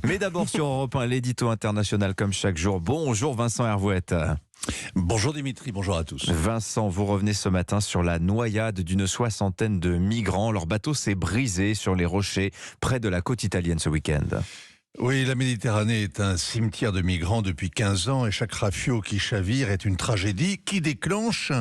Mais d'abord sur Europe 1, l'édito international comme chaque jour. Bonjour Vincent Hervouette. Bonjour Dimitri, bonjour à tous. Vincent, vous revenez ce matin sur la noyade d'une 60aine de migrants. Leur bateau s'est brisé sur les rochers près de la côte italienne ce week-end. Oui, la Méditerranée est un cimetière de migrants depuis 15 ans et chaque rafio qui chavire est une tragédie qui déclenche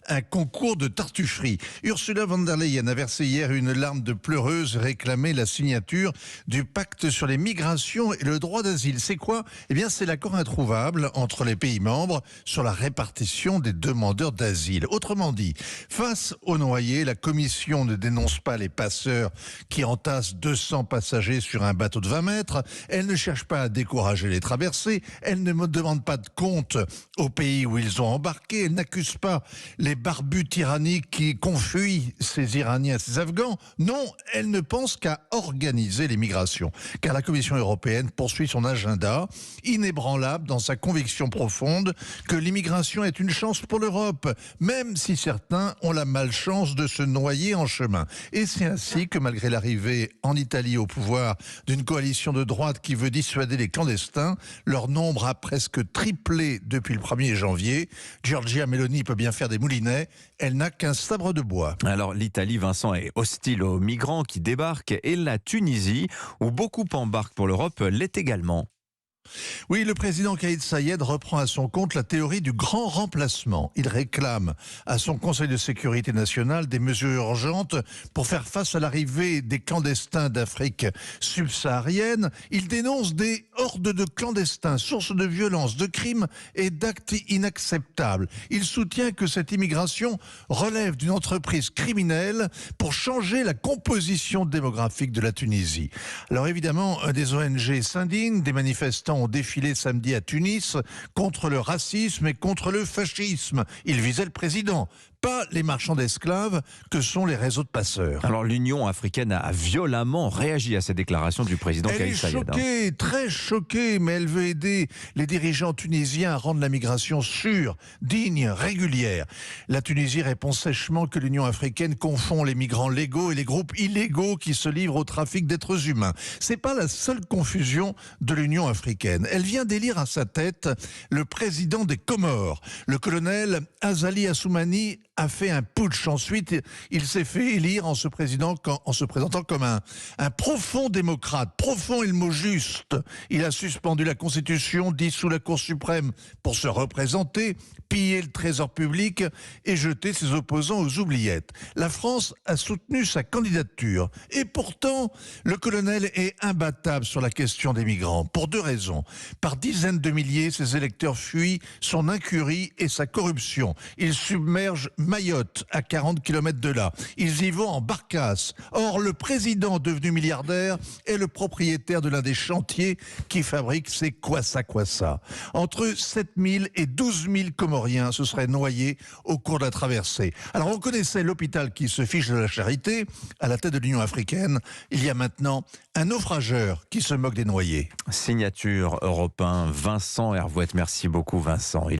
un concours de tartufferie. Ursula von der Leyen a versé hier une larme de pleureuse et réclamé la signature du pacte sur les migrations et le droit d'asile. C'est quoi ? Eh bien, c'est l'accord introuvable entre les pays membres sur la répartition des demandeurs d'asile. Autrement dit, face aux noyés, la Commission ne dénonce pas les passeurs qui entassent 200 passagers sur un bateau de 20 mètres. Elle ne cherche pas à décourager les traversées, elle ne me demande pas de compte au pays où ils ont embarqué, elle n'accuse pas les barbus tyranniques qui confuient ces Iraniens, ces Afghans. Non, elle ne pense qu'à organiser les migrations. Car la Commission européenne poursuit son agenda, inébranlable dans sa conviction profonde que l'immigration est une chance pour l'Europe, même si certains ont la malchance de se noyer en chemin. Et c'est ainsi que malgré l'arrivée en Italie au pouvoir d'une coalition de droite qui veut dissuader les clandestins, leur nombre a presque triplé depuis le 1er janvier. Giorgia Meloni peut bien faire des moulinets, elle n'a qu'un sabre de bois. Alors l'Italie, Vincent, est hostile aux migrants qui débarquent et la Tunisie, où beaucoup embarquent pour l'Europe, l'est également. Oui, le président Kais Saied reprend à son compte la théorie du grand remplacement. Il réclame à son Conseil de sécurité nationale des mesures urgentes pour faire face à l'arrivée des clandestins d'Afrique subsaharienne. Il dénonce des hordes de clandestins, source de violences, de crimes et d'actes inacceptables. Il soutient que cette immigration relève d'une entreprise criminelle pour changer la composition démographique de la Tunisie. Alors évidemment, des ONG s'indignent, des manifestants ont défilé samedi à Tunis contre le racisme et contre le fascisme. Ils visaient le président, pas les marchands d'esclaves que sont les réseaux de passeurs. Alors l'Union africaine a violemment réagi à ces déclarations du président Kais Saied. Elle est choquée, très choquée, mais elle veut aider les dirigeants tunisiens à rendre la migration sûre, digne, régulière. La Tunisie répond sèchement que l'Union africaine confond les migrants légaux et les groupes illégaux qui se livrent au trafic d'êtres humains. C'est pas la seule confusion de l'Union africaine. Elle vient d'élire à sa tête le président des Comores. Le colonel Azali Assoumani a fait un putsch. Ensuite, il s'est fait élire en se présentant comme un profond démocrate. Profond est le mot juste. Il a suspendu la Constitution, dissous la Cour suprême pour se représenter, pillé le trésor public et jeté ses opposants aux oubliettes. La France a soutenu sa candidature. Et pourtant, le colonel est imbattable sur la question des migrants. Pour deux raisons. Par dizaines de milliers, ses électeurs fuient son incurie et sa corruption. Il submerge Mayotte, à 40 km de là. Ils y vont en barcasse. Or, le président devenu milliardaire est le propriétaire de l'un des chantiers qui fabrique ces kwassa-kwassa. Entre 7 000 et 12 000 Comoriens se seraient noyés au cours de la traversée. Alors, on connaissait l'hôpital qui se fiche de la charité à la tête de l'Union africaine. Il y a maintenant un naufrageur qui se moque des noyés. Signature Europe 1, Vincent Hervouette. Merci beaucoup Vincent.